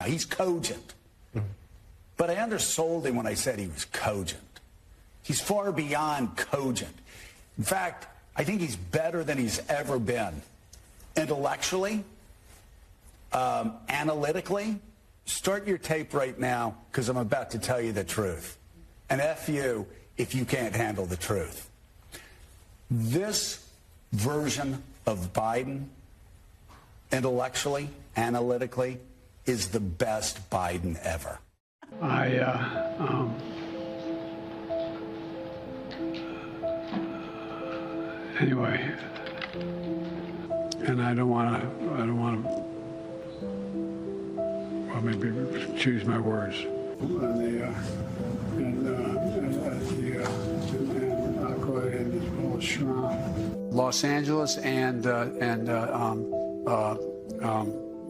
He's cogent. But I undersold him when I said he was cogent. He's far beyond cogent. In fact, I think he's better than he's ever been. Intellectually, analytically. Start your tape right now, because I'm about to tell you the truth. And F you if you can't handle the truth. This version of Biden, intellectually, analytically, is the best Biden ever. Anyway, and I don't want to, well, maybe choose my words. And I'll go ahead and just pull a shrine. Los Angeles and what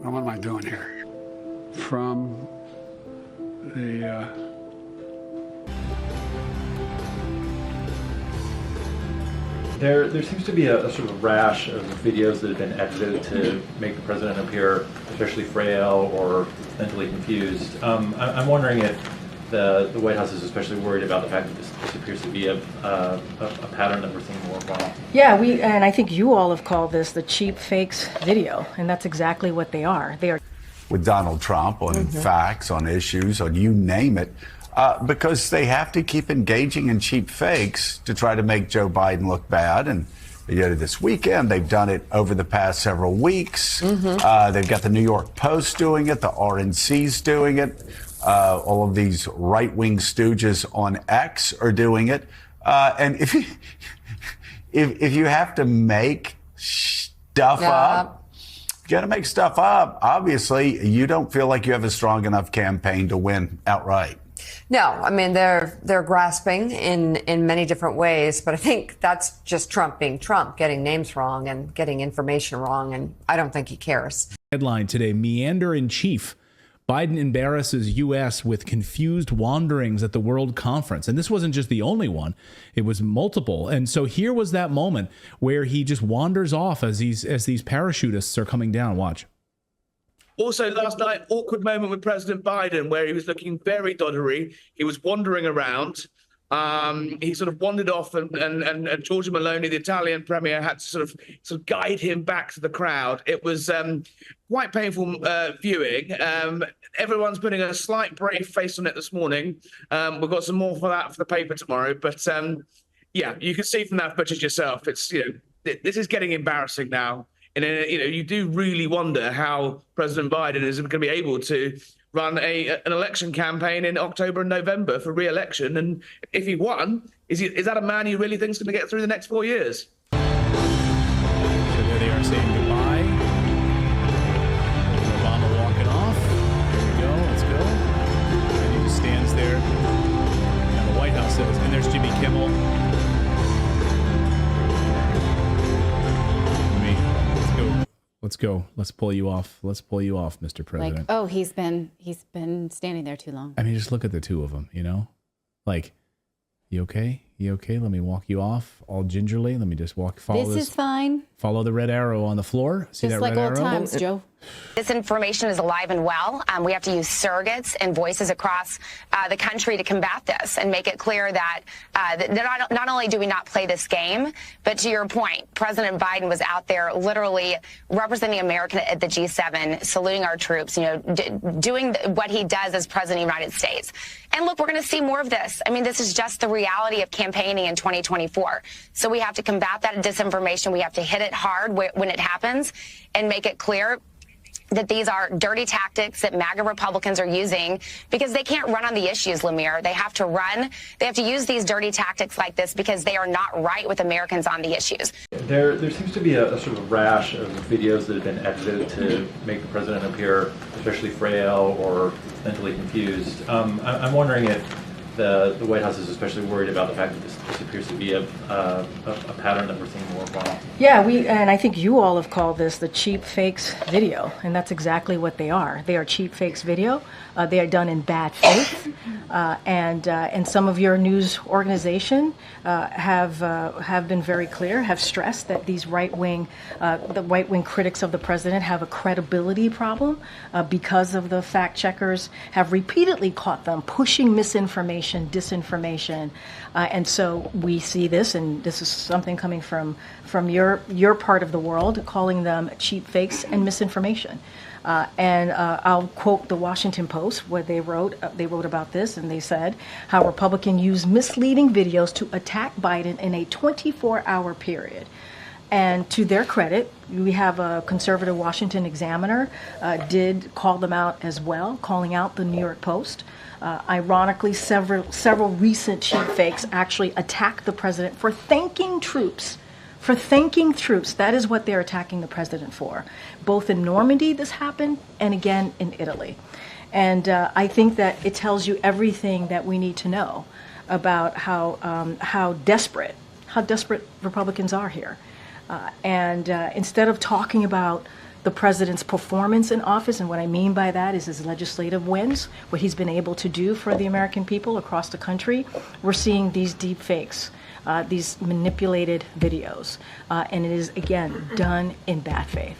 am I doing here? From the There seems to be a sort of rash of videos that have been edited to make the president appear especially frail or mentally confused. I'm wondering if the White House is especially worried about the fact that this appears to be a pattern that we're seeing more often. Yeah, and I think you all have called this the cheap fakes video, and that's exactly what they are. They are With Donald Trump on facts, on issues, on you name it. Because they have to keep engaging in cheap fakes to try to make Joe Biden look bad. And this weekend, they've done it over the past several weeks. They've got the New York Post doing it, the RNC's doing it, all of these right-wing stooges on X are doing it. And if you have to make stuff up, you got to make stuff up. Obviously, you don't feel like you have a strong enough campaign to win outright. No, I mean, they're grasping in many different ways, but I think that's just Trump being Trump, getting names wrong and getting information wrong, and I don't think he cares. Headline today, Meander in Chief. Biden embarrasses U.S. with confused wanderings at the World Conference. And this wasn't just the only one. It was multiple. And so here was that moment where he just wanders off as these parachutists are coming down. Watch. Also, last night, awkward moment with President Biden where he was looking very doddery. He was wandering around. He sort of wandered off, and Giorgia Meloni, the Italian premier, had to sort of guide him back to the crowd. It was quite painful viewing. Everyone's putting a slight brave face on it this morning. We've got some more for that for the paper tomorrow. But yeah, you can see from that footage yourself. It's this is getting embarrassing now. And you do really wonder how President Biden is going to be able to run an election campaign in October and November for re-election. And if he won, is that a man you really think is going to get through the next 4 years? So there they are saying goodbye. Obama walking off. Here we go. Let's go. And he just stands there. And the White House says, and there's Jimmy Kimmel. Let's go. Let's pull you off. Let's pull you off, Mr. President. Like, oh, he's been standing there too long. I mean, just look at the two of them, Like, you okay? You okay? Let me walk you off all gingerly. Let me just follow this. This is fine. Follow the red arrow on the floor. See just that like red old arrow? times, Joe. Disinformation is alive and well. We have to use surrogates and voices across the country to combat this and make it clear that not only do we not play this game, but to your point, President Biden was out there literally representing America at the G7, saluting our troops, doing what he does as president of the United States. And look, we're going to see more of this. I mean, this is just the reality of campaigning in 2024. So we have to combat that disinformation. We have to hit it hard when it happens and make it clear that these are dirty tactics that MAGA Republicans are using because they can't run on the issues, Lemire. They have to use these dirty tactics like this because they are not right with Americans on the issues. There seems to be a sort of rash of videos that have been edited to make the president appear especially frail or mentally confused. I'm wondering if the White House is especially worried about the fact that this appears to be a pattern that we're seeing more often. Yeah, and I think you all have called this the cheap fakes video, and that's exactly what they are. They are cheap fakes video. They are done in bad faith, and some of your news organization have been very clear, have stressed that these the right wing critics of the president have a credibility problem because of the fact checkers have repeatedly caught them pushing misinformation, disinformation, and so we see this, and this is something coming from your part of the world, calling them cheap fakes and misinformation. And I'll quote the Washington Post, where they wrote about this, and they said how Republicans use misleading videos to attack Biden in a 24-hour period. And to their credit, we have a conservative Washington Examiner did call them out as well, calling out the New York Post. Ironically, several recent cheap fakes actually attacked the president for thanking troops. For thanking troops. That is what they're attacking the president for. Both in Normandy this happened, and again in Italy. And I think that it tells you everything that we need to know about how desperate Republicans are here. And instead of talking about the president's performance in office, and what I mean by that is his legislative wins, what he's been able to do for the American people across the country, we're seeing these deep fakes, these manipulated videos. And it is, again, done in bad faith.